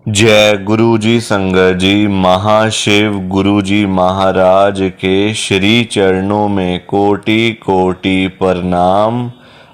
जय गुरु जी संगत जी। महाशिव गुरु जी महाराज के श्री चरणों में कोटि कोटि प्रणाम।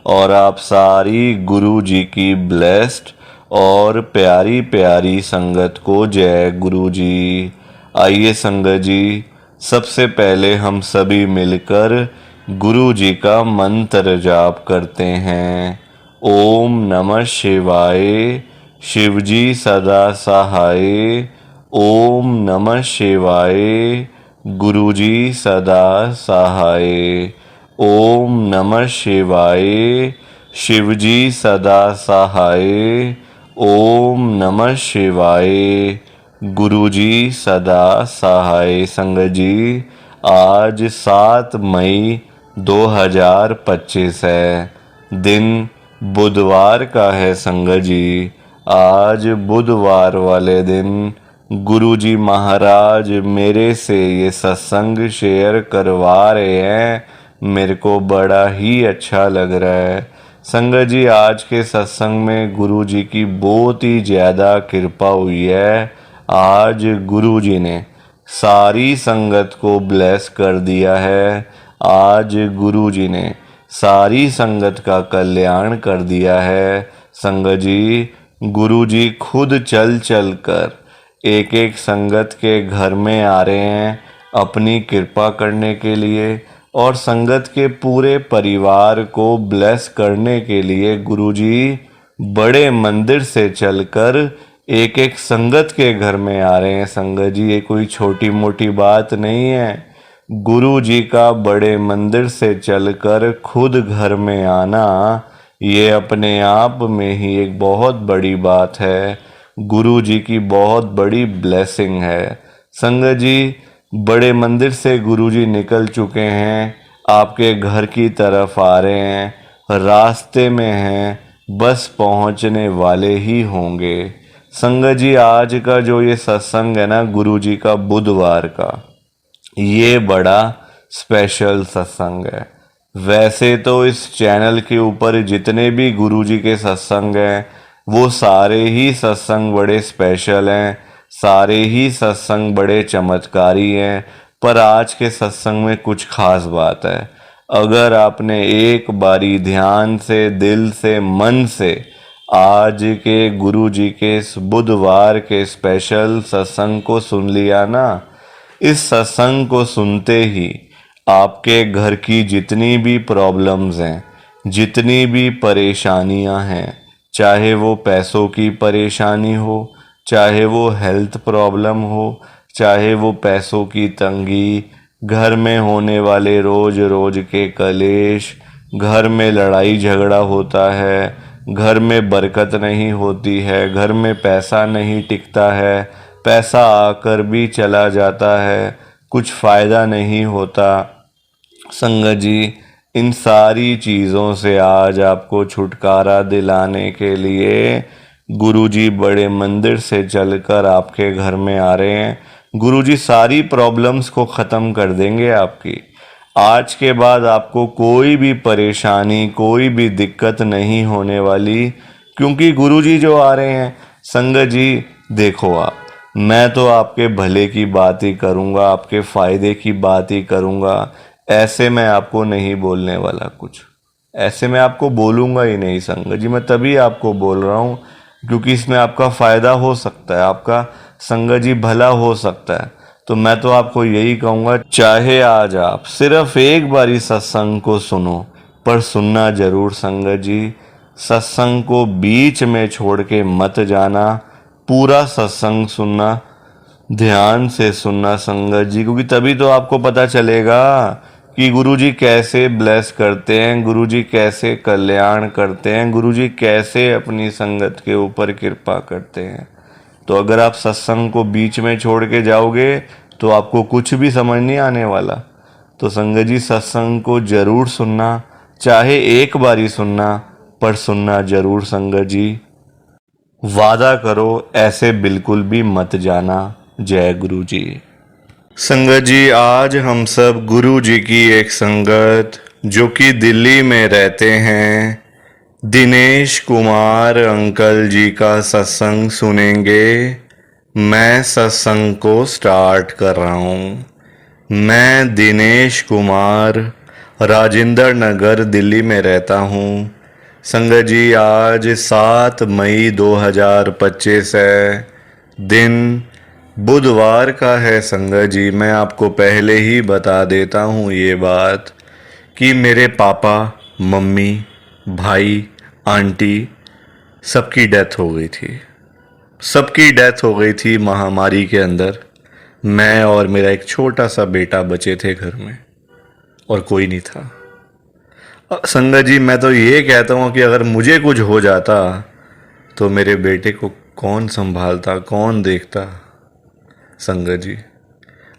और आप सारी गुरु जी की ब्लेस्ड और प्यारी प्यारी संगत को जय गुरु जी। आइए संगत जी, सबसे पहले हम सभी मिलकर गुरु जी का मंत्र जाप करते हैं। ओम नमः शिवाय। शिवजी सदा सहाय। ओम नमः शिवाय। गुरुजी सदा सहाय। ओम नमः शिवाय। शिवजी सदा सहाय। ओम नमः शिवाय। गुरुजी सदा सहाय। संगत जी, आज 7 मई 2025 है। दिन बुधवार का है संगत जी। आज बुधवार वाले दिन गुरुजी महाराज मेरे से ये सत्संग शेयर करवा रहे हैं। मेरे को बड़ा ही अच्छा लग रहा है संगत जी। आज के सत्संग में गुरुजी की बहुत ही ज़्यादा कृपा हुई है। आज गुरुजी ने सारी संगत को ब्लेस कर दिया है। आज गुरुजी ने सारी संगत का कल्याण कर दिया है। संगत जी, गुरुजी खुद चल चल कर एक एक संगत के घर में आ रहे हैं अपनी कृपा करने के लिए, और संगत के पूरे परिवार को ब्लेस करने के लिए गुरुजी बड़े मंदिर से चलकर एक एक संगत के घर में आ रहे हैं। संगत जी, ये कोई छोटी मोटी बात नहीं है। गुरु जी का बड़े मंदिर से चलकर खुद घर में आना, ये अपने आप में ही एक बहुत बड़ी बात है। गुरु जी की बहुत बड़ी ब्लेसिंग है। संगत जी, बड़े मंदिर से गुरु जी निकल चुके हैं, आपके घर की तरफ आ रहे हैं, रास्ते में हैं, बस पहुंचने वाले ही होंगे। संगत जी, आज का जो ये सत्संग है ना गुरु जी का बुधवार का, ये बड़ा स्पेशल सत्संग है। वैसे तो इस चैनल के ऊपर जितने भी गुरुजी के सत्संग हैं वो सारे ही सत्संग बड़े स्पेशल हैं, सारे ही सत्संग बड़े चमत्कारी हैं। पर आज के सत्संग में कुछ खास बात है। अगर आपने एक बारी ध्यान से, दिल से, मन से आज के गुरुजी के इस बुधवार के स्पेशल सत्संग को सुन लिया ना, इस सत्संग को सुनते ही आपके घर की जितनी भी प्रॉब्लम्स हैं, जितनी भी परेशानियां हैं, चाहे वो पैसों की परेशानी हो, चाहे वो हेल्थ प्रॉब्लम हो, चाहे वो पैसों की तंगी, घर में होने वाले रोज रोज के कलेश, घर में लड़ाई झगड़ा होता है, घर में बरकत नहीं होती है, घर में पैसा नहीं टिकता है, पैसा आकर भी चला जाता है, कुछ फ़ायदा नहीं होता। संगत जी, इन सारी चीज़ों से आज आपको छुटकारा दिलाने के लिए गुरुजी बड़े मंदिर से चलकर आपके घर में आ रहे हैं। गुरुजी सारी प्रॉब्लम्स को ख़त्म कर देंगे आपकी। आज के बाद आपको कोई भी परेशानी, कोई भी दिक्कत नहीं होने वाली, क्योंकि गुरुजी जो आ रहे हैं। संगत जी, देखो आप, मैं तो आपके भले की बात ही करूँगा, आपके फ़ायदे की बात ही करूँगा। ऐसे मैं आपको नहीं बोलने वाला कुछ, ऐसे मैं आपको बोलूँगा ही नहीं संगत जी। मैं तभी आपको बोल रहा हूँ क्योंकि इसमें आपका फ़ायदा हो सकता है, आपका संगत जी भला हो सकता है। तो मैं तो आपको यही कहूँगा, चाहे आज आप सिर्फ एक बारी सत्संग को सुनो, पर सुनना जरूर संगत जी। सत्संग को बीच में छोड़ के मत जाना, पूरा सत्संग सुनना, ध्यान से सुनना संगत जी, क्योंकि तभी तो आपको पता चलेगा कि गुरुजी कैसे ब्लेस करते हैं, गुरुजी कैसे कल्याण करते हैं, गुरुजी कैसे अपनी संगत के ऊपर कृपा करते हैं। तो अगर आप सत्संग को बीच में छोड़ के जाओगे तो आपको कुछ भी समझ नहीं आने वाला। तो संगत जी, सत्संग को जरूर सुनना, चाहे एक बारी सुनना, पर सुनना जरूर संगत जी। वादा करो ऐसे बिल्कुल भी मत जाना। जय गुरु जी। संगत जी, आज हम सब गुरु जी की एक संगत जो कि दिल्ली में रहते हैं, दिनेश कुमार अंकल जी का सत्संग सुनेंगे। मैं सत्संग को स्टार्ट कर रहा हूँ। मैं दिनेश कुमार राजेंद्र नगर दिल्ली में रहता हूँ। संगत जी, आज 7 मई 2025 है। दिन बुधवार का है। संगत जी, मैं आपको पहले ही बता देता हूँ ये बात कि मेरे पापा, मम्मी, भाई, आंटी सबकी डेथ हो गई थी। सबकी डेथ हो गई थी महामारी के अंदर। मैं और मेरा एक छोटा सा बेटा बचे थे घर में, और कोई नहीं था। संगत जी, मैं तो ये कहता हूँ कि अगर मुझे कुछ हो जाता तो मेरे बेटे को कौन संभालता, कौन देखता। संगत जी,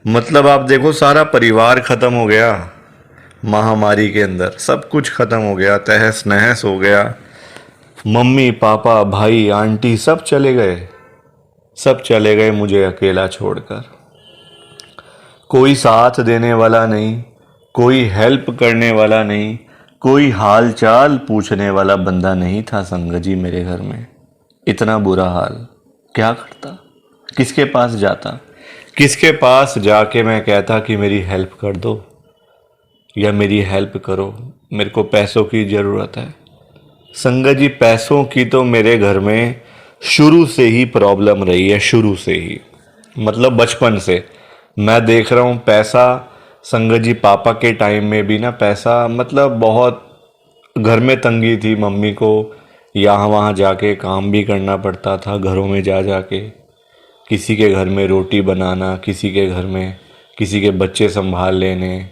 मतलब आप देखो, सारा परिवार खत्म हो गया महामारी के अंदर। सब कुछ खत्म हो गया, तहस नहस हो गया। मम्मी, पापा, भाई, आंटी सब चले गए। सब चले गए मुझे अकेला छोड़कर। कोई साथ देने वाला नहीं, कोई हेल्प करने वाला नहीं, कोई हाल चाल पूछने वाला बंदा नहीं था संगत जी मेरे घर में। इतना बुरा हाल। क्या करता, किसके पास जाता, किसके पास जाके मैं कहता कि मेरी हेल्प कर दो या मेरी हेल्प करो, मेरे को पैसों की ज़रूरत है। संगत जी, पैसों की तो मेरे घर में शुरू से ही प्रॉब्लम रही है। शुरू से ही, मतलब बचपन से मैं देख रहा हूँ पैसा। संगत जी, पापा के टाइम में भी ना पैसा, मतलब बहुत घर में तंगी थी। मम्मी को यहाँ वहाँ जाके काम भी करना पड़ता था, घरों में जा जाके किसी के घर में रोटी बनाना, किसी के घर में किसी के बच्चे संभाल लेने।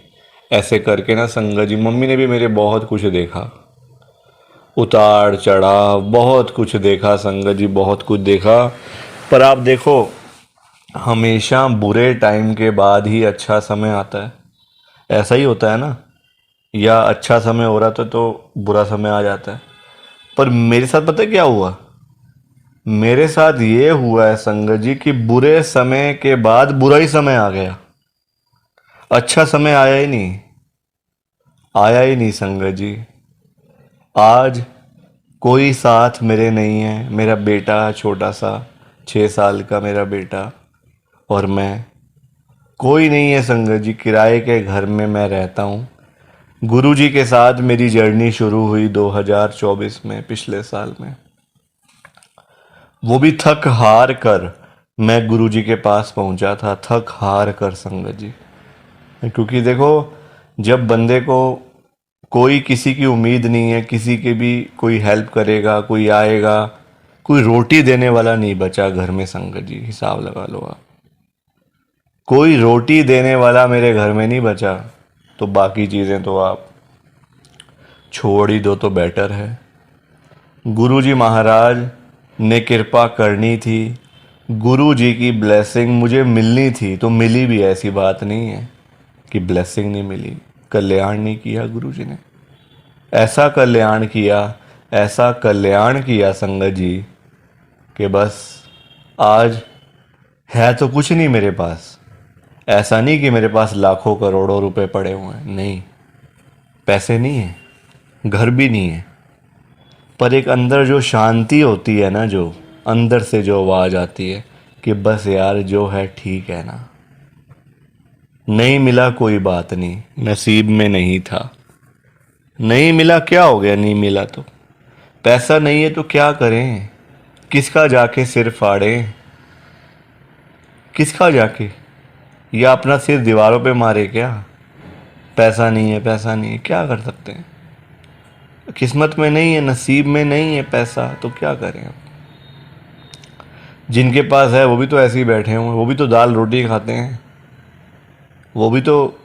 ऐसे करके ना संगत जी, मम्मी ने भी मेरे बहुत कुछ देखा, उतार चढ़ाव बहुत कुछ देखा। संगत जी, बहुत कुछ देखा। पर आप देखो, हमेशा बुरे टाइम के बाद ही अच्छा समय आता है। ऐसा ही होता है ना, या अच्छा समय हो रहा था तो बुरा समय आ जाता है। पर मेरे साथ पता है क्या हुआ? मेरे साथ ये हुआ है संगत जी कि बुरे समय के बाद बुरा ही समय आ गया। अच्छा समय आया ही नहीं, आया ही नहीं संगत जी। आज कोई साथ मेरे नहीं है। मेरा बेटा छोटा सा, 6 साल का मेरा बेटा, और मैं। कोई नहीं है संगत जी। किराए के घर में मैं रहता हूँ। गुरुजी के साथ मेरी जर्नी शुरू हुई 2024 में, पिछले साल में। वो भी थक हार कर मैं गुरुजी के पास पहुंचा था, थक हार कर संगत जी। क्योंकि देखो, जब बंदे को कोई किसी की उम्मीद नहीं है, किसी के भी कोई हेल्प करेगा, कोई आएगा, कोई रोटी देने वाला नहीं बचा घर में संगत जी। हिसाब लगा लो आप, कोई रोटी देने वाला मेरे घर में नहीं बचा। तो बाकी चीज़ें तो आप छोड़ ही दो तो बेटर है। गुरुजी महाराज ने कृपा करनी थी, गुरुजी की ब्लेसिंग मुझे मिलनी थी, तो मिली भी। ऐसी बात नहीं है कि ब्लेसिंग नहीं मिली। कल्याण नहीं किया गुरुजी ने, ऐसा कल्याण किया, ऐसा कल्याण किया संगत जी कि बस आज है तो कुछ नहीं मेरे पास। ऐसा नहीं कि मेरे पास लाखों करोड़ों रुपए पड़े हुए हैं, नहीं। पैसे नहीं है, घर भी नहीं है, पर एक अंदर जो शांति होती है ना, जो अंदर से जो आवाज़ आती है कि बस यार जो है ठीक है ना। नहीं मिला कोई बात नहीं, नसीब में नहीं था। नहीं मिला, क्या हो गया? नहीं मिला तो पैसा नहीं है तो क्या करें? किसका जाके सिर फाड़ें? किसका जाके, या अपना सिर दीवारों पे मारे क्या? पैसा नहीं है, पैसा नहीं है, क्या कर सकते हैं? किस्मत में नहीं है, नसीब में नहीं है पैसा, तो क्या करें अब? जिनके पास है वो भी तो ऐसे ही बैठे हुए हैं, वो भी तो दाल रोटी खाते हैं, वो भी तो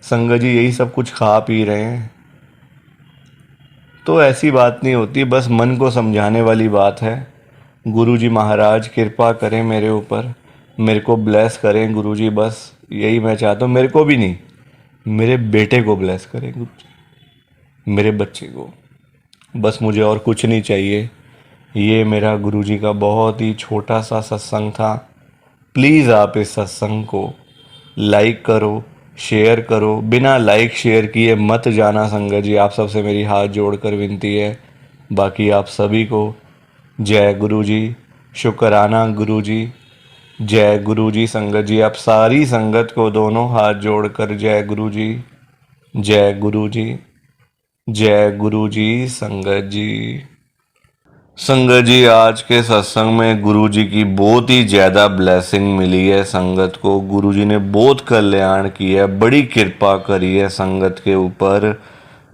संगत जी यही सब कुछ खा पी रहे हैं। तो ऐसी बात नहीं होती, बस मन को समझाने वाली बात है। गुरुजी महाराज कृपा करें मेरे ऊपर, मेरे को ब्लेस करें गुरुजी, बस यही मैं चाहता हूँ। मेरे को भी नहीं, मेरे बेटे को ब्लेस करें गुरुजी, मेरे बच्चे को। बस मुझे और कुछ नहीं चाहिए। ये मेरा गुरुजी का बहुत ही छोटा सा सत्संग था। प्लीज़ आप इस सत्संग को लाइक करो, शेयर करो, बिना लाइक शेयर किए मत जाना संगत जी। आप सबसे मेरी हाथ जोड़कर विनती है। बाकी आप सभी को जय गुरु जी, शुक्राना गुरु जी, जय गुरु जी। संगत जी आप सारी संगत को दोनों हाथ जोड़कर जय गुरु जी, जय गुरु जी, जय गुरु जी। संगत जी, संगत जी आज के सत्संग में गुरु जी की बहुत ही ज़्यादा ब्लेसिंग मिली है। संगत को गुरु जी ने बहुत कल्याण किया है, बड़ी कृपा करी है संगत के ऊपर।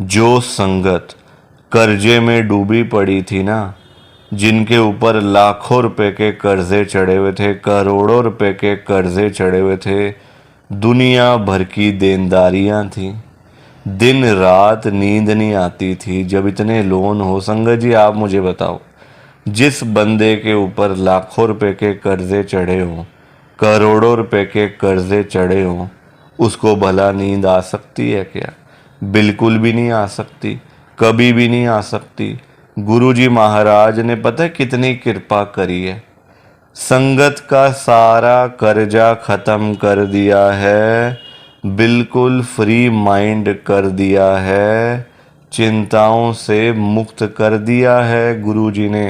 जो संगत कर्जे में डूबी पड़ी थी ना, जिनके ऊपर लाखों रुपए के कर्जे चढ़े हुए थे, करोड़ों रुपए के कर्जे चढ़े हुए थे, दुनिया भर की देनदारियां थी, दिन रात नींद नहीं आती थी जब इतने लोन हो। संगत जी आप मुझे बताओ, जिस बंदे के ऊपर लाखों रुपए के कर्जे चढ़े हों, करोड़ों रुपए के कर्जे चढ़े हों, उसको भला नींद आ सकती है क्या? बिल्कुल भी नहीं आ सकती, कभी भी नहीं आ सकती। गुरुजी महाराज ने पता है कितनी कृपा करी है, संगत का सारा कर्जा खत्म कर दिया है, बिल्कुल फ्री माइंड कर दिया है, चिंताओं से मुक्त कर दिया है गुरुजी ने।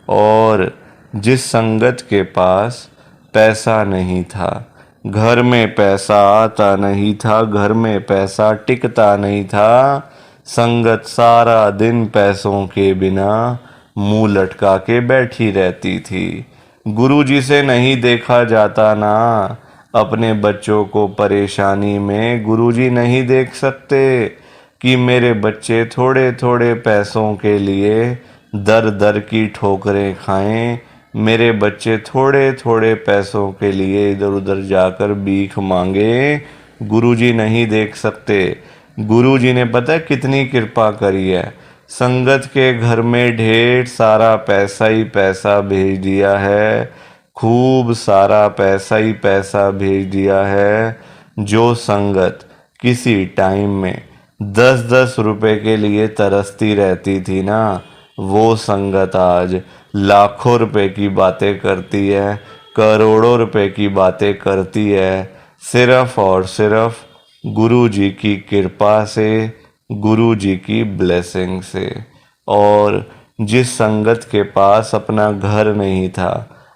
और जिस संगत के पास पैसा नहीं था, घर में पैसा आता नहीं था, घर में पैसा टिकता नहीं था, संगत सारा दिन पैसों के बिना मुंह लटका के बैठी रहती थी। गुरुजी से नहीं देखा जाता ना अपने बच्चों को परेशानी में। गुरुजी नहीं देख सकते कि मेरे बच्चे थोड़े थोड़े पैसों के लिए दर दर की ठोकरें खाएं, मेरे बच्चे थोड़े थोड़े पैसों के लिए इधर उधर जाकर भीख मांगे। गुरुजी नहीं देख सकते। गुरुजी ने पता है कितनी कृपा करी है, संगत के घर में ढेर सारा पैसा ही पैसा भेज दिया है, खूब सारा पैसा ही पैसा भेज दिया है। जो संगत किसी टाइम में 10-10 रुपए के लिए तरसती रहती थी ना, वो संगत आज लाखों रुपए की बातें करती है, करोड़ों रुपए की बातें करती है, सिर्फ और सिर्फ गुरु जी की कृपा से, गुरु जी की ब्लेसिंग से। और जिस संगत के पास अपना घर नहीं था,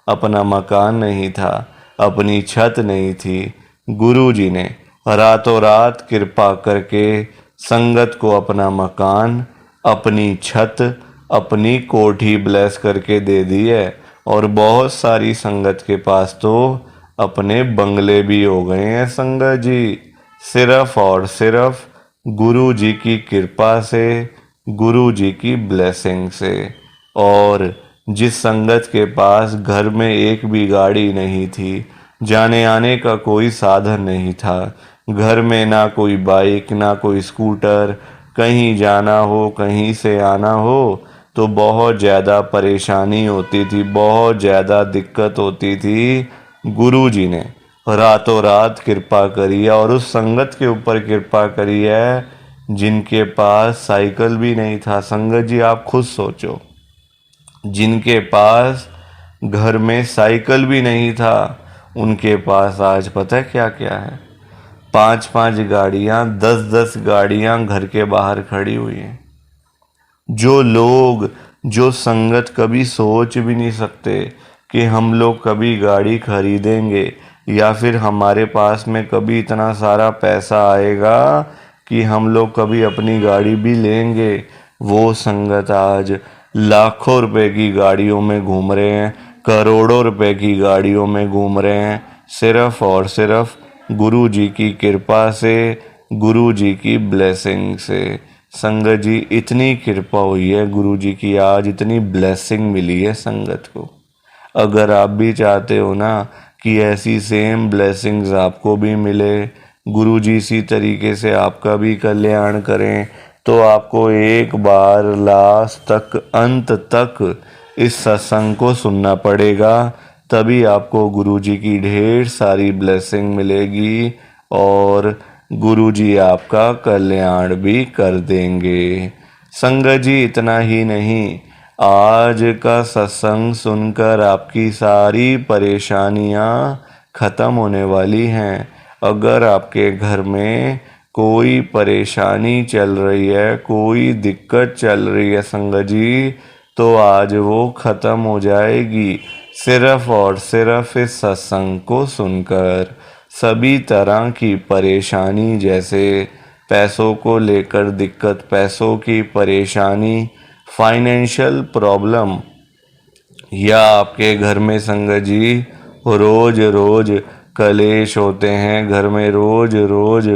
अपना मकान नहीं था, अपनी छत नहीं थी, गुरु जी ने रातों रात कृपा करके संगत को अपना मकान, अपनी छत, अपनी कोठी ब्लेस करके दे दी है। और बहुत सारी संगत के पास तो अपने बंगले भी हो गए हैं संगत जी, सिर्फ और सिर्फ गुरु जी की कृपा से, गुरु जी की ब्लेसिंग से। और जिस संगत के पास घर में एक भी गाड़ी नहीं थी, जाने आने का कोई साधन नहीं था, घर में ना कोई बाइक ना कोई स्कूटर, कहीं जाना हो कहीं से आना हो तो बहुत ज़्यादा परेशानी होती थी, बहुत ज़्यादा दिक्कत होती थी। गुरु जी ने रातों रात कृपा करी है, और उस संगत के ऊपर कृपा करी है जिनके पास साइकिल भी नहीं था। संगत जी आप खुद सोचो, जिनके पास घर में साइकिल भी नहीं था, उनके पास आज पता है क्या क्या है? 5-5 गाड़ियां, 10-10 गाड़ियां घर के बाहर खड़ी हुई हैं। जो लोग, जो संगत कभी सोच भी नहीं सकते कि हम लोग कभी गाड़ी खरीदेंगे, या फिर हमारे पास में कभी इतना सारा पैसा आएगा कि हम लोग कभी अपनी गाड़ी भी लेंगे, वो संगत आज लाखों रुपए की गाड़ियों में घूम रहे हैं, करोड़ों रुपए की गाड़ियों में घूम रहे हैं, सिर्फ और सिर्फ गुरु जी की कृपा से, गुरु जी की ब्लेसिंग से। संगत जी इतनी कृपा हुई है गुरु जी की, आज इतनी ब्लेसिंग मिली है संगत को। अगर आप भी चाहते हो ना कि ऐसी सेम ब्लेसिंग्स आपको भी मिले, गुरु जी इसी तरीके से आपका भी कल्याण करें, तो आपको एक बार लास्ट तक, अंत तक इस सत्संग को सुनना पड़ेगा, तभी आपको गुरु जी की ढेर सारी ब्लेसिंग मिलेगी और गुरु जी आपका कल्याण भी कर देंगे। संगत जी इतना ही नहीं, आज का सत्संग सुनकर आपकी सारी परेशानियां खत्म होने वाली हैं। अगर आपके घर में कोई परेशानी चल रही है, कोई दिक्कत चल रही है संगत जी, तो आज वो ख़त्म हो जाएगी सिर्फ और सिर्फ इस सत्संग को सुनकर। सभी तरह की परेशानी, जैसे पैसों को लेकर दिक्कत, पैसों की परेशानी, फाइनेंशियल प्रॉब्लम, या आपके घर में संगत जी रोज रोज कलेश होते हैं, घर में रोज रोज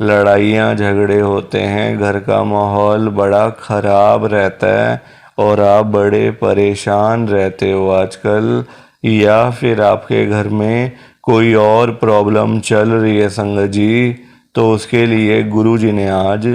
लड़ाइयाँ झगड़े होते हैं, घर का माहौल बड़ा ख़राब रहता है और आप बड़े परेशान रहते हो आजकल, या फिर आपके घर में कोई और प्रॉब्लम चल रही है संगत जी, तो उसके लिए गुरुजी ने आज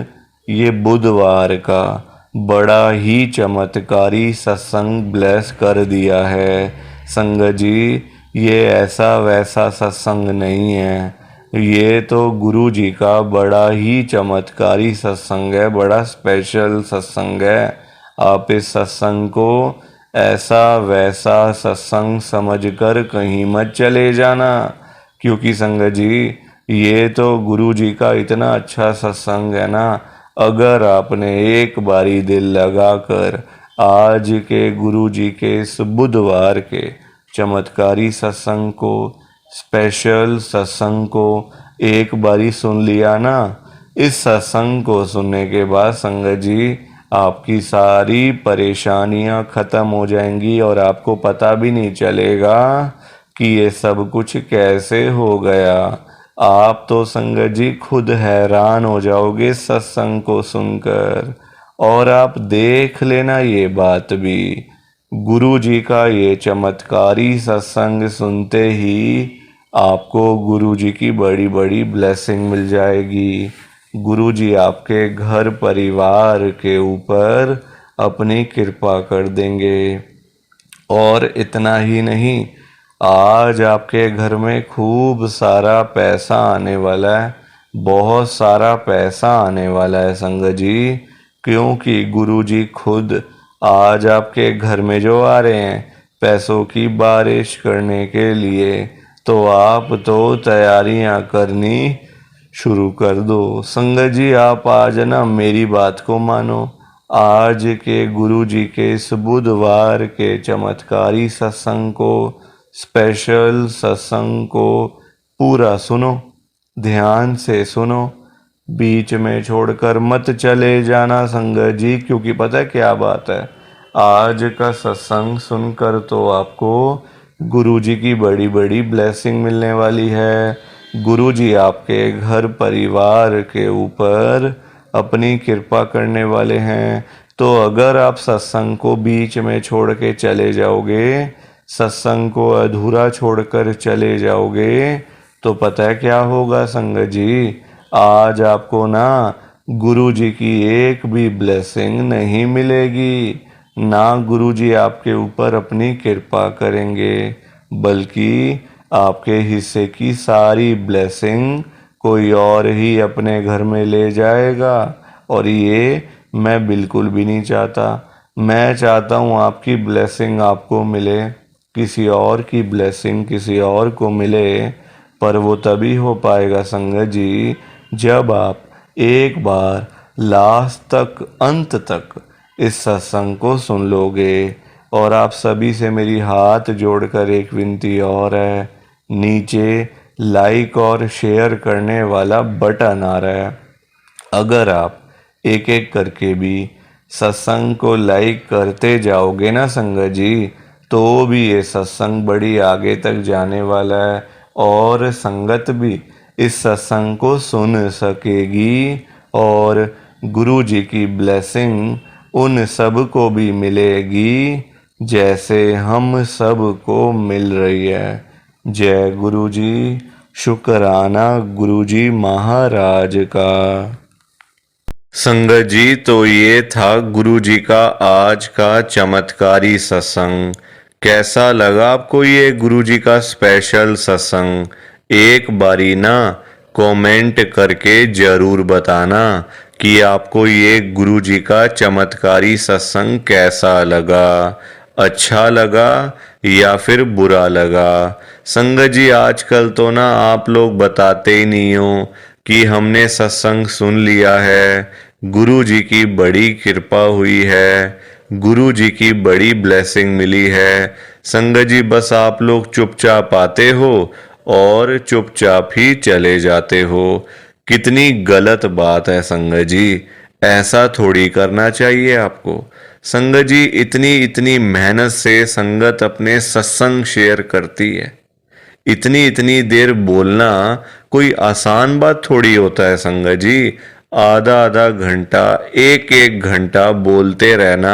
ये बुधवार का बड़ा ही चमत्कारी सत्संग ब्लेस कर दिया है संगत जी। ये ऐसा वैसा सत्संग नहीं है, ये तो गुरु जी का बड़ा ही चमत्कारी सत्संग है, बड़ा स्पेशल सत्संग है। आप इस सत्संग को ऐसा वैसा सत्संग समझकर कहीं मत चले जाना, क्योंकि संगत जी ये तो गुरु जी का इतना अच्छा सत्संग है ना, अगर आपने एक बारी दिल लगाकर आज के गुरु जी के इस बुधवार के चमत्कारी सत्संग को, स्पेशल सत्संग को एक बारी सुन लिया ना, इस सत्संग को सुनने के बाद संगत जी आपकी सारी परेशानियां खत्म हो जाएंगी और आपको पता भी नहीं चलेगा कि ये सब कुछ कैसे हो गया। आप तो संगत जी खुद हैरान हो जाओगे सत्संग को सुनकर। और आप देख लेना ये बात भी, गुरु जी का ये चमत्कारी सत्संग सुनते ही आपको गुरु जी की बड़ी बड़ी ब्लेसिंग मिल जाएगी। गुरु जी आपके घर परिवार के ऊपर अपनी कृपा कर देंगे। और इतना ही नहीं, आज आपके घर में खूब सारा पैसा आने वाला है, बहुत सारा पैसा आने वाला है संगत जी, क्योंकि गुरुजी खुद आज आपके घर में जो आ रहे हैं पैसों की बारिश करने के लिए, तो आप तो तैयारियां करनी शुरू कर दो। संगत जी आप आज ना मेरी बात को मानो, आज के गुरु जी के इस बुधवार के चमत्कारी सत्संग को, स्पेशल सत्संग को पूरा सुनो, ध्यान से सुनो, बीच में छोड़कर मत चले जाना संगत जी, क्योंकि पता है क्या बात है, आज का सत्संग सुनकर तो आपको गुरु जी की बड़ी बड़ी ब्लेसिंग मिलने वाली है। गुरु जी आपके घर परिवार के ऊपर अपनी कृपा करने वाले हैं। तो अगर आप सत्संग को बीच में छोड़ के चले जाओगे, सत्संग को अधूरा छोड़कर चले जाओगे, तो पता है क्या होगा संगत जी, आज आपको ना गुरु जी की एक भी ब्लेसिंग नहीं मिलेगी, ना गुरु जी आपके ऊपर अपनी कृपा करेंगे, बल्कि आपके हिस्से की सारी ब्लेसिंग कोई और ही अपने घर में ले जाएगा। और ये मैं बिल्कुल भी नहीं चाहता। मैं चाहता हूँ आपकी ब्लेसिंग आपको मिले, किसी और की ब्लेसिंग किसी और को मिले, पर वो तभी हो पाएगा संगत जी जब आप एक बार लास्ट तक, अंत तक इस सत्संग को सुन लोगे। और आप सभी से मेरी हाथ जोड़कर एक विनती और है, नीचे लाइक और शेयर करने वाला बटन आ रहा है, अगर आप एक एक करके भी सत्संग को लाइक करते जाओगे ना संगत जी, तो भी ये सत्संग बड़ी आगे तक जाने वाला है और संगत भी इस सत्संग को सुन सकेगी और गुरु जी की ब्लेसिंग उन सब को भी मिलेगी जैसे हम सब को मिल रही है। जय गुरु जी, शुक्राना गुरु जी महाराज का। संगत जी तो ये था गुरु जी का आज का चमत्कारी सत्संग। कैसा लगा आपको ये गुरु जी का स्पेशल सत्संग? एक बारी ना कमेंट करके जरूर बताना कि आपको ये गुरु जी का चमत्कारी सत्संग कैसा लगा। अच्छा लगा या फिर बुरा लगा। संगत जी आजकल तो ना आप लोग बताते ही नहीं हो कि हमने सत्संग सुन लिया है, गुरु जी की बड़ी कृपा हुई है, गुरु जी की बड़ी ब्लेसिंग मिली है। संगत जी बस आप लोग चुपचाप आते हो और चुपचाप ही चले जाते हो। कितनी गलत बात है संगत जी, ऐसा थोड़ी करना चाहिए आपको। संगत जी इतनी इतनी मेहनत से संगत अपने सत्संग शेयर करती है, इतनी इतनी देर बोलना कोई आसान बात थोड़ी होता है संगत जी। आधा आधा घंटा, एक एक घंटा बोलते रहना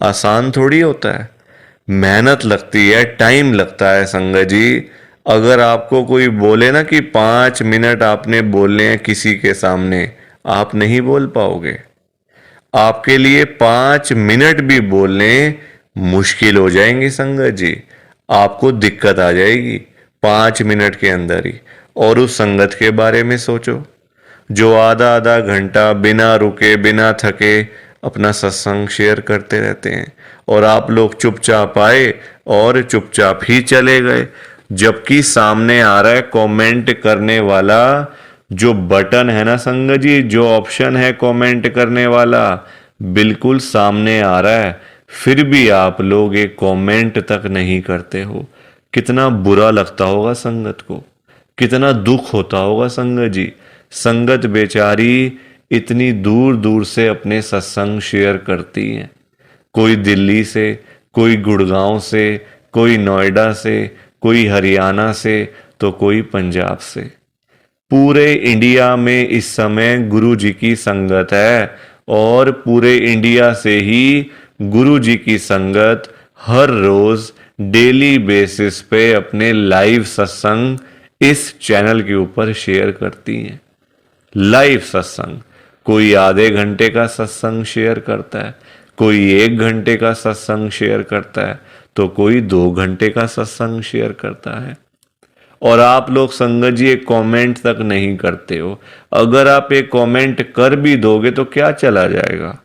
आसान थोड़ी होता है। मेहनत लगती है, टाइम लगता है संगत जी। अगर आपको कोई बोले ना कि 5 मिनट आपने बोलने हैं किसी के सामने, आप नहीं बोल पाओगे। आपके लिए 5 मिनट भी बोलने मुश्किल हो जाएंगे संगत जी। आपको दिक्कत आ जाएगी 5 मिनट के अंदर ही। और उस संगत के बारे में सोचो जो आधा आधा घंटा बिना रुके बिना थके अपना सत्संग शेयर करते रहते हैं, और आप लोग चुपचाप आए और चुपचाप ही चले गए। जबकि सामने आ रहा है कमेंट करने वाला, जो बटन है ना संगत जी, जो ऑप्शन है कमेंट करने वाला, बिल्कुल सामने आ रहा है, फिर भी आप लोग एक कमेंट तक नहीं करते हो। कितना बुरा लगता होगा संगत को, कितना दुख होता होगा संगत जी। संगत बेचारी इतनी दूर दूर से अपने सत्संग शेयर करती हैं, कोई दिल्ली से, कोई गुड़गांव से, कोई नोएडा से, कोई हरियाणा से, तो कोई पंजाब से। पूरे इंडिया में इस समय गुरु जी की संगत है, और पूरे इंडिया से ही गुरु जी की संगत हर रोज डेली बेसिस पे अपने लाइव सत्संग इस चैनल के ऊपर शेयर करती हैं। लाइव सत्संग, कोई आधे घंटे का सत्संग शेयर करता है, कोई 1 घंटे का सत्संग शेयर करता है, तो कोई 2 घंटे का सत्संग शेयर करता है। और आप लोग संगत जी एक कमेंट तक नहीं करते हो। अगर आप एक कमेंट कर भी दोगे तो क्या चला जाएगा,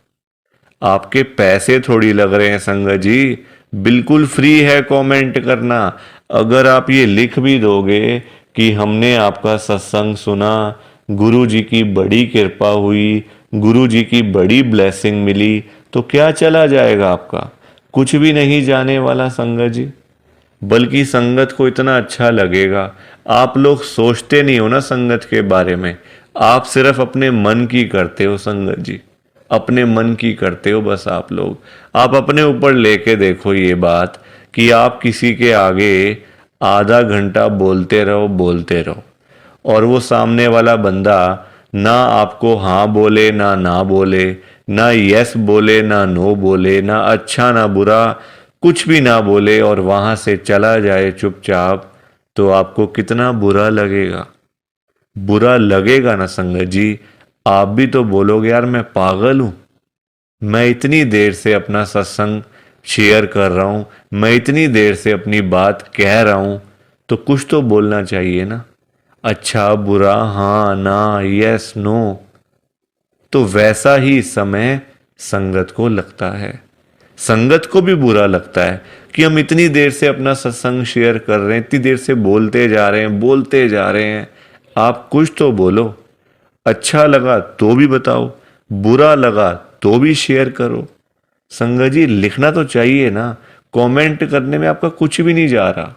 आपके पैसे थोड़ी लग रहे हैं संगत जी, बिल्कुल फ्री है कमेंट करना। अगर आप ये लिख भी दोगे कि हमने आपका सत्संग सुना, गुरु जी की बड़ी कृपा हुई, गुरु जी की बड़ी ब्लेसिंग मिली, तो क्या चला जाएगा आपका, कुछ भी नहीं जाने वाला संगत जी। बल्कि संगत को इतना अच्छा लगेगा। आप लोग सोचते नहीं हो ना संगत के बारे में, आप सिर्फ अपने मन की करते हो संगत जी, अपने मन की करते हो बस। आप लोग आप अपने ऊपर लेके देखो ये बात कि आप किसी के आगे आधा घंटा बोलते रहो, और वो सामने वाला बंदा ना आपको हाँ बोले ना ना बोले, ना यस बोले ना नो बोले, ना अच्छा ना बुरा, कुछ भी ना बोले, और वहां से चला जाए चुपचाप, तो आपको कितना बुरा लगेगा। बुरा लगेगा ना संगत जी। आप भी तो बोलोगे यार मैं पागल हूं, मैं इतनी देर से अपना सत्संग शेयर कर रहा हूं, मैं इतनी देर से अपनी बात कह रहा हूं, तो कुछ तो बोलना चाहिए ना, अच्छा बुरा, हाँ ना, यस नो। तो वैसा ही इस समय संगत को लगता है। संगत को भी बुरा लगता है कि हम इतनी देर से अपना सत्संग शेयर कर रहे हैं, इतनी देर से बोलते जा रहे हैं, बोलते जा रहे हैं, आप कुछ तो बोलो। अच्छा लगा तो भी बताओ, बुरा लगा तो भी शेयर करो। संगत जी लिखना तो चाहिए ना, कमेंट करने में आपका कुछ भी नहीं जा रहा,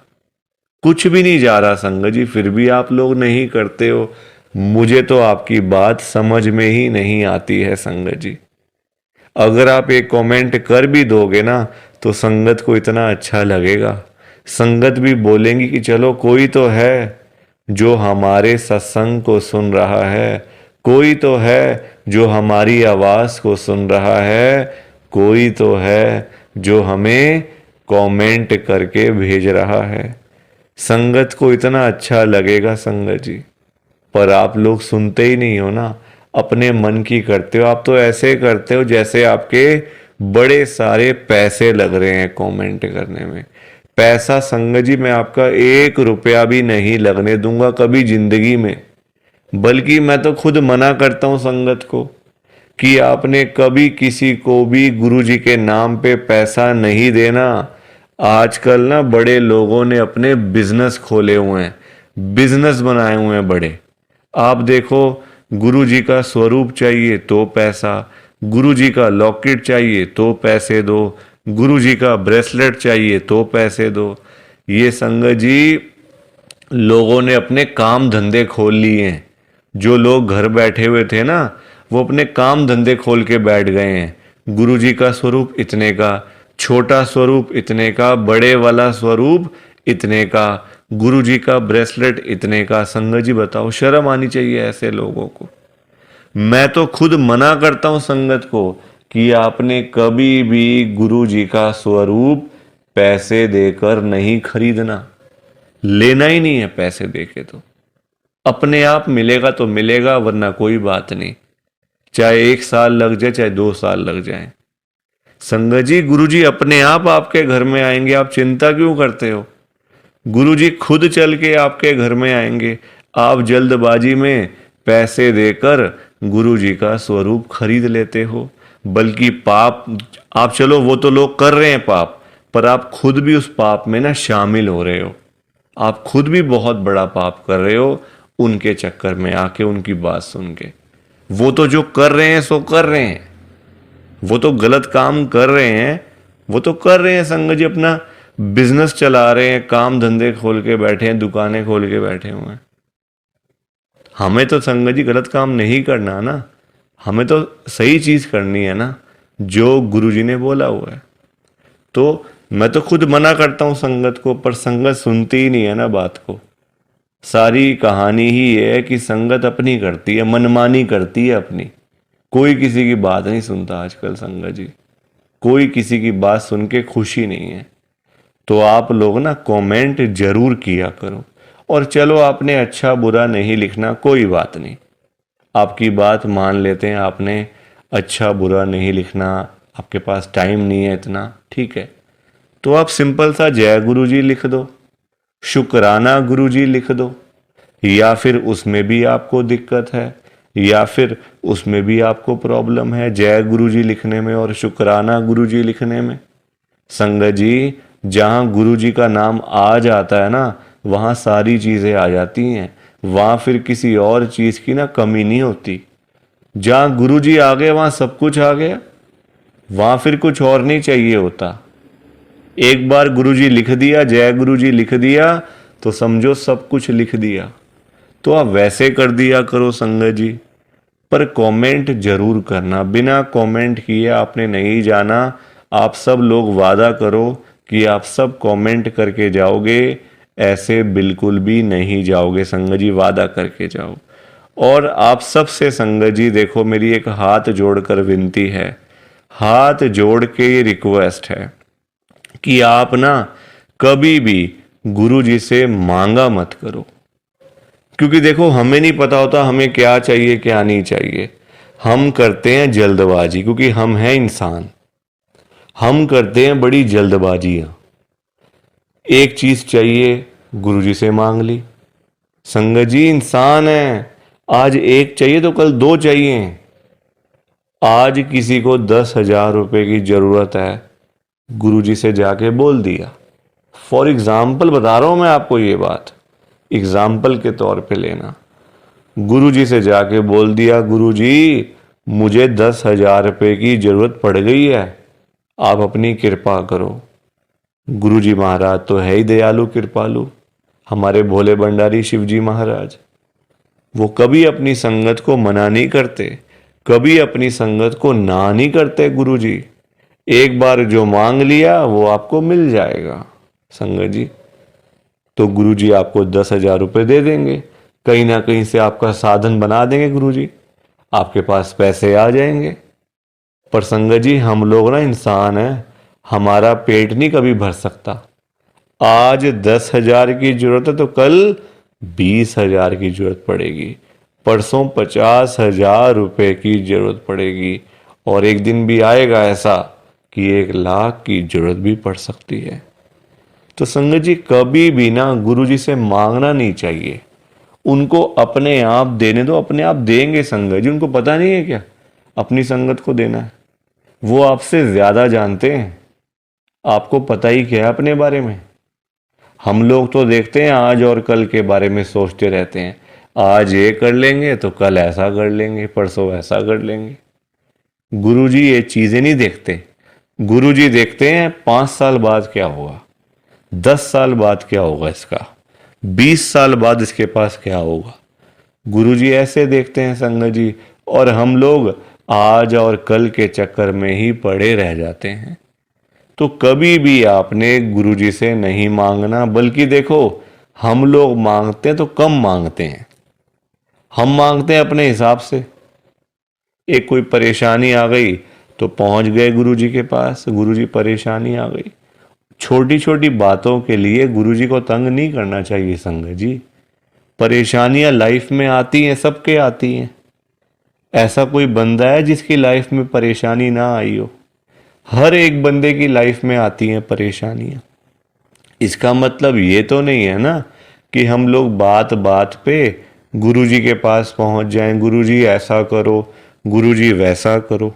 कुछ भी नहीं जा रहा संगत जी, फिर भी आप लोग नहीं करते हो। मुझे तो आपकी बात समझ में ही नहीं आती है संगत जी। अगर आप एक कमेंट कर भी दोगे ना तो संगत को इतना अच्छा लगेगा, संगत भी बोलेंगी कि चलो कोई तो है जो हमारे सत्संग को सुन रहा है, कोई तो है जो हमारी आवाज को सुन रहा है, कोई तो है जो हमें कमेंट करके भेज रहा है। संगत को इतना अच्छा लगेगा संगत जी, पर आप लोग सुनते ही नहीं हो ना, अपने मन की करते हो। आप तो ऐसे करते हो जैसे आपके बड़े सारे पैसे लग रहे हैं कमेंट करने में। पैसा संगत जी मैं आपका 1 रुपया भी नहीं लगने दूंगा कभी जिंदगी में, बल्कि मैं तो खुद मना करता हूं संगत को कि आपने कभी किसी को भी गुरु जी के नाम पे पैसा नहीं देना। आजकल ना बड़े लोगों ने अपने बिजनेस खोले हुए हैं, बिजनेस बनाए हुए हैं बड़े। आप देखो, गुरु जी का स्वरूप चाहिए तो पैसा, गुरु जी का लॉकेट चाहिए तो पैसे दो, गुरु जी का ब्रेसलेट चाहिए तो पैसे दो। ये संगत जी, लोगों ने अपने काम धंधे खोल लिए हैं। जो लोग घर बैठे हुए थे ना, वो अपने काम धंधे खोल के बैठ गए हैं। गुरु जी का स्वरूप इतने का, छोटा स्वरूप इतने का, बड़े वाला स्वरूप इतने का, गुरु जी का ब्रेसलेट इतने का। संगत जी बताओ, शर्म आनी चाहिए ऐसे लोगों को। मैं तो खुद मना करता हूं संगत को कि आपने कभी भी गुरु जी का स्वरूप पैसे देकर नहीं खरीदना। लेना ही नहीं है पैसे देके। तो अपने आप मिलेगा तो मिलेगा, वरना कोई बात नहीं। चाहे 1 साल लग जाए, चाहे 2 साल लग जाए। संगत जी, गुरु जी अपने आप आपके घर में आएंगे, आप चिंता क्यों करते हो? गुरु जी खुद चल के आपके घर में आएंगे। आप जल्दबाजी में पैसे देकर गुरु जी का स्वरूप खरीद लेते हो। बल्कि पाप, आप चलो वो तो लोग कर रहे हैं पाप, पर आप खुद भी उस पाप में ना शामिल हो रहे हो। आप खुद भी बहुत बड़ा पाप कर रहे हो उनके चक्कर में आके, उनकी बात सुन के। वो तो जो कर रहे हैं सो कर रहे हैं, वो तो गलत काम कर रहे हैं, वो तो कर रहे हैं संगत जी, अपना बिजनेस चला रहे हैं, काम धंधे खोल के बैठे हैं, दुकानें खोल के बैठे हुए हैं। हमें तो संगत जी गलत काम नहीं करना ना, हमें तो सही चीज करनी है ना, जो गुरु जी ने बोला हुआ है। तो मैं तो खुद मना करता हूं संगत को, पर संगत सुनती ही नहीं है ना बात को। सारी कहानी ही है कि संगत अपनी करती है, मनमानी करती है अपनी। कोई किसी की बात नहीं सुनता आजकल संगत जी, कोई किसी की बात सुन के खुशी नहीं है। तो आप लोग ना कमेंट जरूर किया करो। और चलो, आपने अच्छा बुरा नहीं लिखना, कोई बात नहीं, आपकी बात मान लेते हैं। आपने अच्छा बुरा नहीं लिखना, आपके पास टाइम नहीं है इतना, ठीक है। तो आप सिंपल सा जय गुरु जी लिख दो, शुक्राना गुरु जी लिख दो। या फिर उसमें भी आपको दिक्कत है, या फिर उसमें भी आपको प्रॉब्लम है जय गुरु जी लिखने में और शुक्राना गुरु जी लिखने में। संगत जी, जहां गुरु जी का नाम आ जाता है ना, वहां सारी चीजें आ जाती हैं। वहां फिर किसी और चीज की ना कमी नहीं होती। जहां गुरु जी आ गए वहां सब कुछ आ गया, वहां फिर कुछ और नहीं चाहिए होता। एक बार गुरु जी लिख दिया, जय गुरु जी लिख दिया, तो समझो सब कुछ लिख दिया। तो आप वैसे कर दिया करो संगत जी, पर कमेंट जरूर करना। बिना कमेंट किए आपने नहीं जाना। आप सब लोग वादा करो कि आप सब कमेंट करके जाओगे, ऐसे बिल्कुल भी नहीं जाओगे संगत जी, वादा करके जाओ। और आप सबसे संगत जी देखो, मेरी एक हाथ जोड़कर विनती है, हाथ जोड़ के ये रिक्वेस्ट है कि आप ना कभी भी गुरु जी से मांगा मत करो। क्योंकि देखो, हमें नहीं पता होता हमें क्या चाहिए क्या नहीं चाहिए। हम करते हैं जल्दबाजी, क्योंकि हम हैं इंसान, हम करते हैं बड़ी जल्दबाजियां। एक चीज चाहिए, गुरुजी से मांग ली। संगत जी, इंसान है, आज एक चाहिए तो कल 2 चाहिए। आज किसी को 10,000 रुपए की जरूरत है, गुरुजी से जाके बोल दिया। फॉर एग्जाम्पल बता रहा हूं मैं आपको ये बात, एग्जाम्पल के तौर पे लेना। गुरुजी से जाके बोल दिया, गुरुजी मुझे 10,000 रुपए की जरूरत पड़ गई है, आप अपनी कृपा करो। गुरुजी महाराज तो है ही दयालु कृपालु, हमारे भोले भंडारी शिवजी महाराज। वो कभी अपनी संगत को मना नहीं करते, कभी अपनी संगत को ना नहीं करते गुरुजी। एक बार जो मांग लिया वो आपको मिल जाएगा संगत जी। तो गुरुजी आपको 10,000 रुपये दे देंगे, कहीं ना कहीं से आपका साधन बना देंगे गुरुजी, आपके पास पैसे आ जाएंगे। पर संगत जी, हम लोग ना इंसान हैं, हमारा पेट नहीं कभी भर सकता। आज 10,000 की जरूरत है तो कल 20,000 की जरूरत पड़ेगी, परसों 50,000 रुपए की जरूरत पड़ेगी, और एक दिन भी आएगा ऐसा कि 1,00,000 की जरूरत भी पड़ सकती है। तो संगत जी, कभी भी ना गुरुजी से मांगना नहीं चाहिए, उनको अपने आप देने दो, अपने आप देंगे संगत जी। उनको पता नहीं है क्या अपनी संगत को देना है? वो आपसे ज्यादा जानते हैं, आपको पता ही क्या है अपने बारे में? हम लोग तो देखते हैं आज और कल के बारे में सोचते रहते हैं, आज ये कर लेंगे तो कल ऐसा कर लेंगे, परसों ऐसा कर लेंगे। गुरुजी ये चीजें नहीं देखते। गुरुजी देखते हैं 5 साल बाद क्या होगा, 10 साल बाद क्या होगा इसका, 20 साल बाद इसके पास क्या होगा। गुरुजी ऐसे देखते हैं संगत जी। और हम लोग आज और कल के चक्कर में ही पड़े रह जाते हैं। तो कभी भी आपने गुरुजी से नहीं मांगना, बल्कि देखो हम लोग मांगते हैं तो कम मांगते हैं। हम मांगते हैं अपने हिसाब से। एक कोई परेशानी आ गई तो पहुंच गए गुरुजी के पास, गुरुजी परेशानी आ गई। छोटी छोटी बातों के लिए गुरुजी को तंग नहीं करना चाहिए संगत जी। परेशानियां लाइफ में आती हैं, सबके आती हैं। ऐसा कोई बंदा है जिसकी लाइफ में परेशानी ना आई हो? हर एक बंदे की लाइफ में आती हैं परेशानियां। इसका मतलब ये तो नहीं है ना कि हम लोग बात बात पे गुरुजी के पास पहुंच जाएं, गुरुजी ऐसा करो, गुरुजी वैसा करो।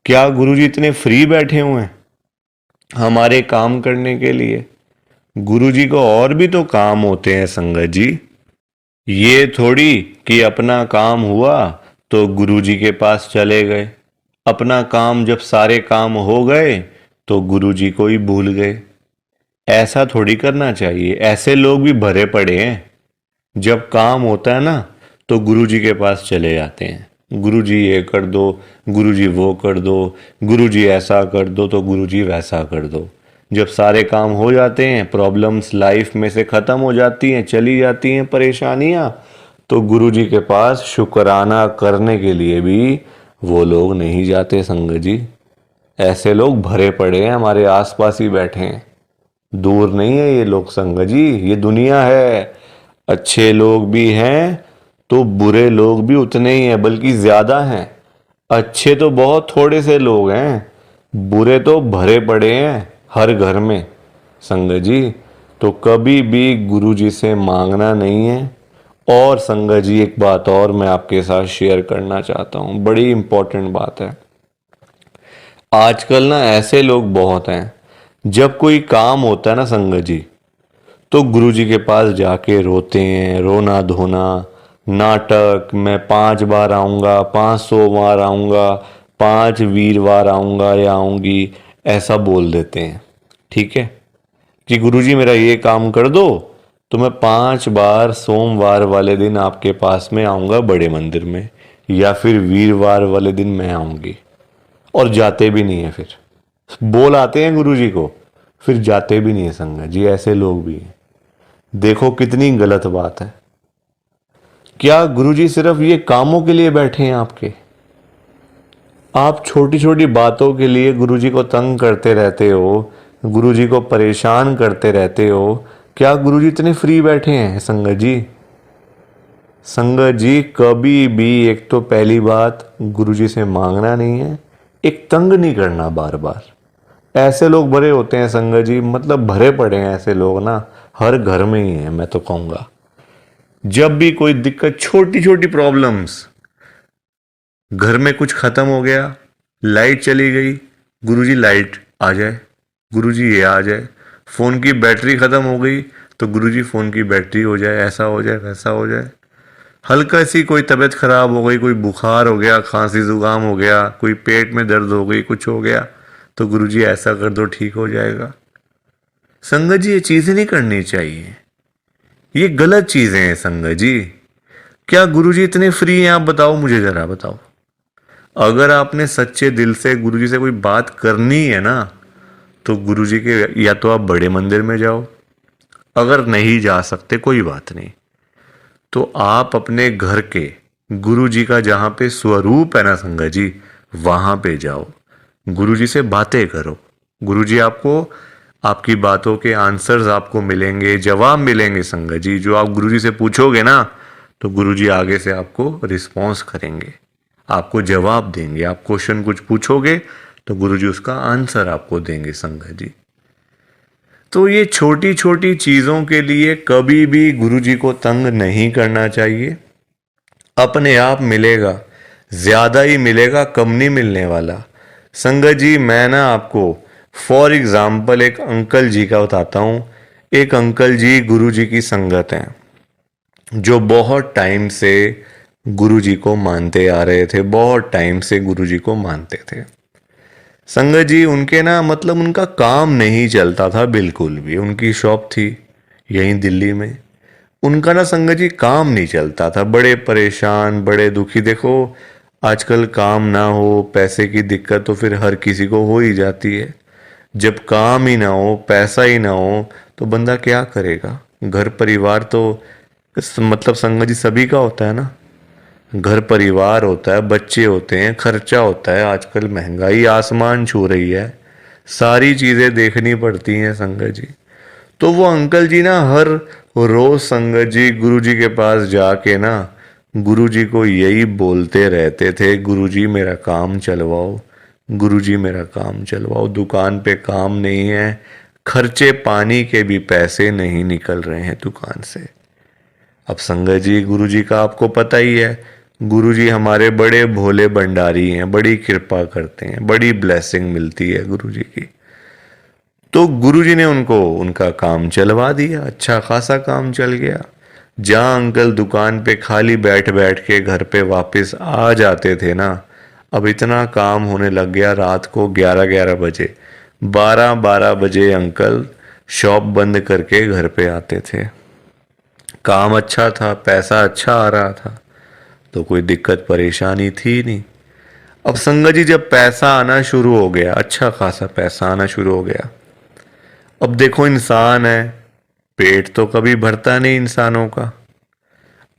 क्या गुरुजी इतने फ्री बैठे हुए हैं हमारे काम करने के लिए? गुरुजी को और भी तो काम होते हैं संगत जी। ये थोड़ी कि अपना काम हुआ तो गुरुजी के पास चले गए, अपना काम जब सारे काम हो गए तो गुरुजी को ही भूल गए। ऐसा थोड़ी करना चाहिए। ऐसे लोग भी भरे पड़े हैं, जब काम होता है ना तो गुरुजी के पास चले जाते हैं, गुरुजी ये कर दो, गुरुजी वो कर दो, गुरुजी ऐसा कर दो तो गुरुजी वैसा कर दो। जब सारे काम हो जाते हैं, प्रॉब्लम्स लाइफ में से ख़त्म हो जाती हैं, चली जाती हैं परेशानियां, तो गुरुजी के पास शुक्राना करने के लिए भी वो लोग नहीं जाते संगत जी। ऐसे लोग भरे पड़े हैं, हमारे आसपास ही बैठे हैं, दूर नहीं है ये लोग संगत जी। ये दुनिया है, अच्छे लोग भी हैं तो बुरे लोग भी उतने ही हैं, बल्कि ज्यादा हैं। अच्छे तो बहुत थोड़े से लोग हैं, बुरे तो भरे पड़े हैं हर घर में संगत जी। तो कभी भी गुरुजी से मांगना नहीं है। और संगत जी एक बात और मैं आपके साथ शेयर करना चाहता हूँ, बड़ी इंपॉर्टेंट बात है। आजकल ना ऐसे लोग बहुत हैं, जब कोई काम होता है ना संगत जी, तो गुरुजी के पास जाके रोते हैं, रोना धोना, नाटक, मैं 5 बार आऊँगा, 500 बार आऊँगा, 5 वीरवार आऊँगा या आऊँगी, ऐसा बोल देते हैं। ठीक है कि गुरुजी मेरा ये काम कर दो तो मैं 5 बार सोमवार वाले दिन आपके पास में आऊँगा बड़े मंदिर में, या फिर वीरवार वाले दिन मैं आऊँगी। और जाते भी नहीं है, फिर बोल आते हैं गुरुजी को, फिर जाते भी नहीं है संगत जी। ऐसे लोग भी हैं। देखो कितनी गलत बात है। क्या गुरुजी सिर्फ ये कामों के लिए बैठे हैं आपके? आप छोटी छोटी बातों के लिए गुरुजी को तंग करते रहते हो, गुरुजी को परेशान करते रहते हो। क्या गुरुजी इतने फ्री बैठे हैं संगत जी? संगत जी कभी भी, एक तो पहली बात गुरुजी से मांगना नहीं है, एक तंग नहीं करना बार बार। ऐसे लोग भरे होते हैं संगत जी, मतलब भरे पड़े हैं ऐसे लोग ना, हर घर में ही है मैं तो कहूँगा। जब भी कोई दिक्कत, छोटी छोटी प्रॉब्लम्स, घर में कुछ खत्म हो गया, लाइट चली गई, गुरुजी लाइट आ जाए, गुरुजी ये आ जाए। फ़ोन की बैटरी ख़त्म हो गई तो गुरुजी फ़ोन की बैटरी हो जाए, ऐसा हो जाए, वैसा हो जाए। हल्का सी कोई तबीयत ख़राब हो गई, कोई बुखार हो गया, खांसी जुकाम हो गया, कोई पेट में दर्द हो गई, कुछ हो गया, तो गुरुजी ऐसा कर दो ठीक हो जाएगा। संगत जी ये चीज़ें नहीं करनी चाहिए, ये गलत चीज़ें हैं संगत जी। क्या गुरुजी इतने फ्री हैं? आप बताओ, मुझे ज़रा बताओ। अगर आपने सच्चे दिल से गुरुजी से कोई बात करनी है ना, तो गुरुजी के या तो आप बड़े मंदिर में जाओ, अगर नहीं जा सकते कोई बात नहीं, तो आप अपने घर के गुरुजी का जहाँ पे स्वरूप है ना संगत जी, वहाँ पे जाओ, गुरुजी से बातें करो। गुरुजी आपको, आपकी बातों के आंसर्स आपको मिलेंगे, जवाब मिलेंगे संगत जी। जो आप गुरुजी से पूछोगे ना, तो गुरुजी आगे से आपको रिस्पॉन्स करेंगे, आपको जवाब देंगे। आप क्वेश्चन कुछ पूछोगे तो गुरुजी उसका आंसर आपको देंगे संगत जी। तो ये छोटी छोटी चीज़ों के लिए कभी भी गुरुजी को तंग नहीं करना चाहिए। अपने आप मिलेगा, ज़्यादा ही मिलेगा, कम नहीं मिलने वाला। संगत जी मैं ना आपको फॉर एग्जाम्पल एक अंकल जी का बताता हूँ। एक अंकल जी गुरु जी की संगत हैं, जो बहुत टाइम से गुरु जी को मानते आ रहे थे, बहुत टाइम से गुरु जी को मानते थे। संगत जी उनके ना मतलब उनका काम नहीं चलता था बिल्कुल भी। उनकी शॉप थी यहीं दिल्ली में, उनका ना संगत जी काम नहीं चलता था। बड़े परेशान, बड़े दुखी। देखो आजकल काम ना हो, पैसे की दिक्कत तो फिर हर किसी को हो ही जाती है। जब काम ही ना हो, पैसा ही ना हो, तो बंदा क्या करेगा। घर परिवार तो मतलब संगत जी सभी का होता है ना। घर परिवार होता है, बच्चे होते हैं, खर्चा होता है। आजकल महंगाई आसमान छू रही है, सारी चीज़ें देखनी पड़ती हैं संगत जी। तो वो अंकल जी ना हर रोज संगत जी गुरु जी के पास जाके ना गुरु जी को यही बोलते रहते थे, गुरु जी मेरा काम चलवाओ, गुरु जी मेरा काम चलवाओ। दुकान पे काम नहीं है, खर्चे पानी के भी पैसे नहीं निकल रहे हैं दुकान से। अब संगत जी गुरु जी का आपको पता ही है, गुरु जी हमारे बड़े भोले भंडारी हैं, बड़ी कृपा करते हैं, बड़ी ब्लेसिंग मिलती है गुरु जी की। तो गुरुजी ने उनको उनका काम चलवा दिया, अच्छा खासा काम चल गया। जहाँ अंकल दुकान पे खाली बैठ बैठ के घर पे वापस आ जाते थे ना, अब इतना काम होने लग गया। रात को 11-11 बजे, 12-12 बजे अंकल शॉप बंद करके घर पे आते थे। काम अच्छा था, पैसा अच्छा आ रहा था, तो कोई दिक्कत परेशानी थी नहीं। अब संगत जी जब पैसा आना शुरू हो गया, अच्छा खासा पैसा आना शुरू हो गया, अब देखो इंसान है, पेट तो कभी भरता नहीं इंसानों का।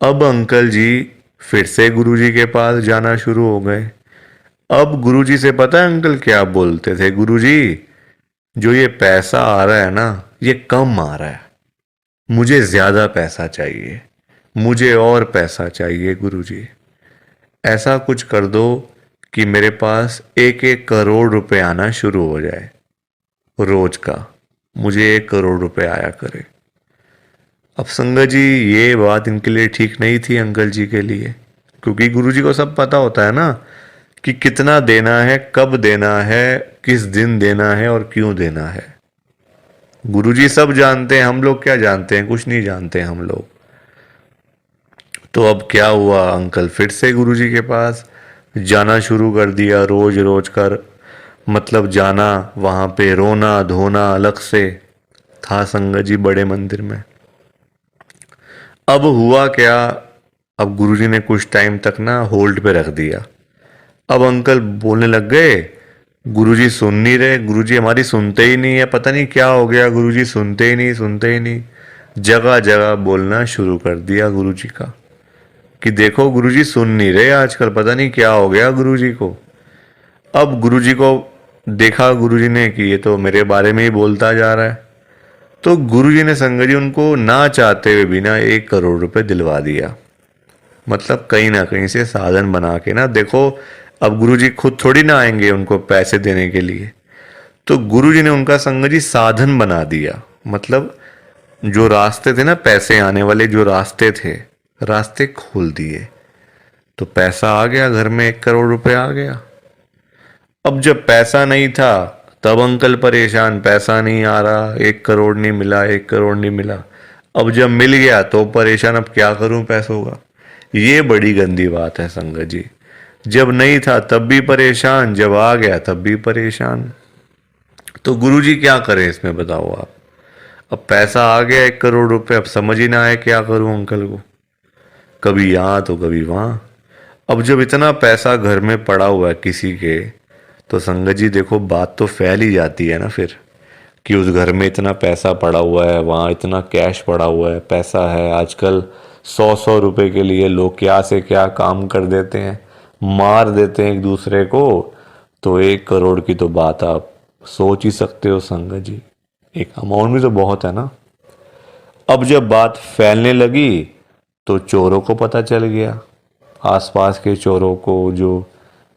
अब अंकल जी फिर से गुरुजी के पास जाना शुरू हो गए। अब गुरुजी से पता है अंकल क्या बोलते थे, गुरुजी जो ये पैसा आ रहा है ना, ये कम आ रहा है, मुझे ज्यादा पैसा चाहिए, मुझे और पैसा चाहिए गुरुजी। ऐसा कुछ कर दो कि मेरे पास 1-1 करोड़ रुपए आना शुरू हो जाए रोज का, मुझे 1 करोड़ रुपए आया करे। अब संगत जी ये बात इनके लिए ठीक नहीं थी अंकल जी के लिए, क्योंकि गुरुजी को सब पता होता है ना कि कितना देना है, कब देना है, किस दिन देना है और क्यों देना है। गुरुजी सब जानते हैं, हम लोग क्या जानते हैं, कुछ नहीं जानते हम लोग। तो अब क्या हुआ, अंकल फिर से गुरुजी के पास जाना शुरू कर दिया, रोज रोज कर मतलब जाना, वहां पे रोना धोना अलग से था संगत जी बड़े मंदिर में। अब हुआ क्या, अब गुरुजी ने कुछ टाइम तक ना होल्ड पे रख दिया। अब अंकल बोलने लग गए, गुरुजी सुन नहीं रहे, गुरुजी हमारी सुनते ही नहीं है, पता नहीं क्या हो गया, गुरुजी सुनते ही नहीं, सुनते ही नहीं। जगह जगह बोलना शुरू कर दिया गुरुजी का कि देखो गुरुजी सुन नहीं रहे आजकल, पता नहीं क्या हो गया गुरुजी को। अब गुरुजी को देखा गुरुजी ने कि ये तो मेरे बारे में ही बोलता जा रहा है, तो गुरुजी ने संगत जी उनको ना चाहते हुए भी ना 1 करोड़ रुपए दिलवा दिया। मतलब कहीं ना कहीं से साधन बना के ना, देखो अब गुरुजी खुद थोड़ी ना आएंगे उनको पैसे देने के लिए, तो गुरुजी ने उनका संगत जी साधन बना दिया। मतलब जो रास्ते थे ना पैसे आने वाले, जो रास्ते थे, रास्ते खोल दिए, तो पैसा आ गया घर में, 1 करोड़ रुपए आ गया। अब जब पैसा नहीं था तब अंकल परेशान, पैसा नहीं आ रहा, 1 करोड़ नहीं मिला, 1 करोड़ नहीं मिला। अब जब मिल गया तो परेशान, अब क्या करूं पैसों का। ये बड़ी गंदी बात है संगत जी। जब नहीं था तब भी परेशान, जब आ गया तब भी परेशान। तो गुरुजी क्या करें इसमें बताओ आप। अब पैसा आ गया 1 करोड़ रुपए, अब समझ ही ना आए क्या करूं अंकल को, कभी यहाँ तो कभी वहाँ। अब जब इतना पैसा घर में पड़ा हुआ है किसी के, तो संगत जी देखो बात तो फैल ही जाती है ना फिर, कि उस घर में इतना पैसा पड़ा हुआ है, वहाँ इतना कैश पड़ा हुआ है, पैसा है। आजकल 100-100 रुपए के लिए लोग क्या से क्या काम कर देते हैं, मार देते हैं एक दूसरे को। तो 1 करोड़ की तो बात आप सोच ही सकते हो संगत जी, एक अमाउंट भी तो बहुत है ना। अब जब बात फैलने लगी तो चोरों को पता चल गया, आसपास के चोरों को, जो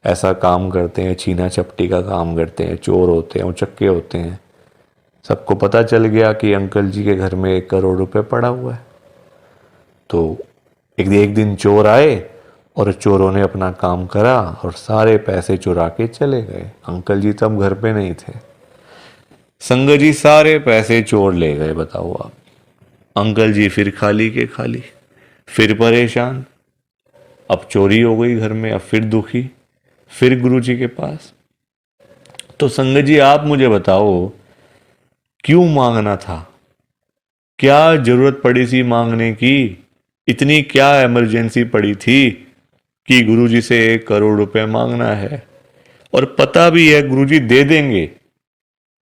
ऐसा काम करते हैं, छीना चपटी का काम करते हैं, चोर होते हैं, उचक्के होते हैं, सबको पता चल गया कि अंकल जी के घर में 1 करोड़ रुपए पड़ा हुआ है। तो एक दिन चोर आए और चोरों ने अपना काम करा और सारे पैसे चुरा के चले गए। अंकल जी तब घर पे नहीं थे। संगत जी सारे पैसे चोर ले गए, बताओ आप। अंकल जी फिर खाली के खाली, फिर परेशान। अब चोरी हो गई घर में, अब फिर दुखी, फिर गुरुजी के पास। तो संगत जी आप मुझे बताओ, क्यों मांगना था? क्या जरूरत पड़ी थी मांगने की? इतनी क्या इमरजेंसी पड़ी थी कि गुरुजी से 1 करोड़ रुपए मांगना है? और पता भी है गुरुजी दे देंगे,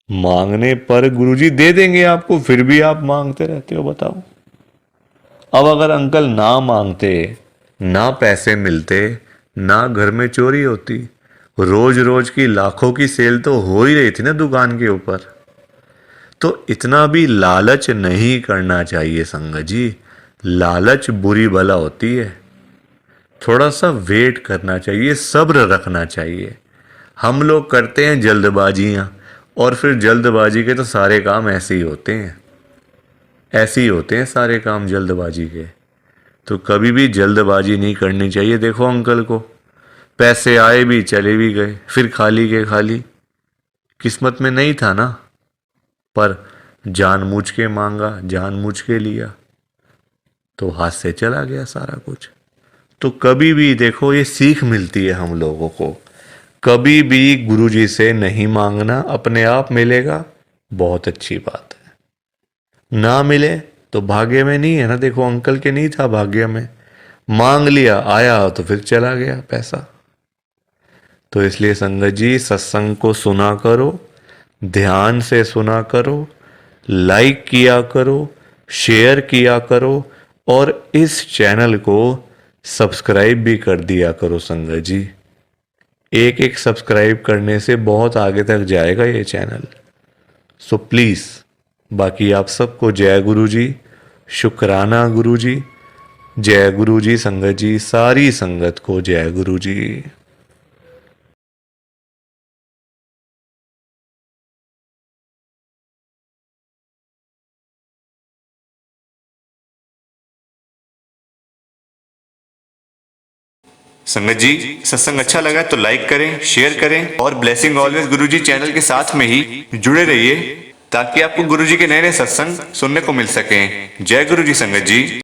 मांगने पर गुरुजी दे देंगे आपको, फिर भी आप मांगते रहते हो, बताओ। अब अगर अंकल ना मांगते, ना पैसे मिलते, ना घर में चोरी होती, रोज रोज की लाखों की सेल तो हो ही रही थी ना दुकान के ऊपर। तो इतना भी लालच नहीं करना चाहिए संगत जी। लालच बुरी बला होती है। थोड़ा सा वेट करना चाहिए, सब्र रखना चाहिए। हम लोग करते हैं जल्दबाजियां, और फिर जल्दबाजी के तो सारे काम ऐसे ही होते हैं। ऐसे ही होते हैं सारे काम जल्दबाजी के। तो कभी भी जल्दबाजी नहीं करनी चाहिए। देखो अंकल को पैसे आए भी चले भी गए, फिर खाली के खाली। किस्मत में नहीं था ना, पर जानबूझ के मांगा, जानबूझ के लिया, तो हाथ से चला गया सारा कुछ। तो कभी भी देखो, ये सीख मिलती है हम लोगों को, कभी भी गुरुजी से नहीं मांगना, अपने आप मिलेगा, बहुत अच्छी बात है। ना मिले तो भाग्य में नहीं है ना। देखो अंकल के नहीं था भाग्य में, मांग लिया, आया तो फिर चला गया पैसा। तो इसलिए संगत जी सत्संग को सुना करो, ध्यान से सुना करो, लाइक किया करो, शेयर किया करो, और इस चैनल को सब्सक्राइब भी कर दिया करो संगत जी। एक एक सब्सक्राइब करने से बहुत आगे तक जाएगा ये चैनल। सो प्लीज़, बाकी आप सबको जय गुरु जी, शुक्राना गुरु जी, जय गुरु जी संगत जी, सारी संगत को जय गुरु जी। संगत जी सत्संग अच्छा लगा तो लाइक करें, शेयर करें और ब्लेसिंग ऑलवेज गुरुजी चैनल के साथ में ही जुड़े रहिए, ताकि आपको गुरुजी के नए नए सत्संग सुनने को मिल सकें। जय गुरुजी संगत जी।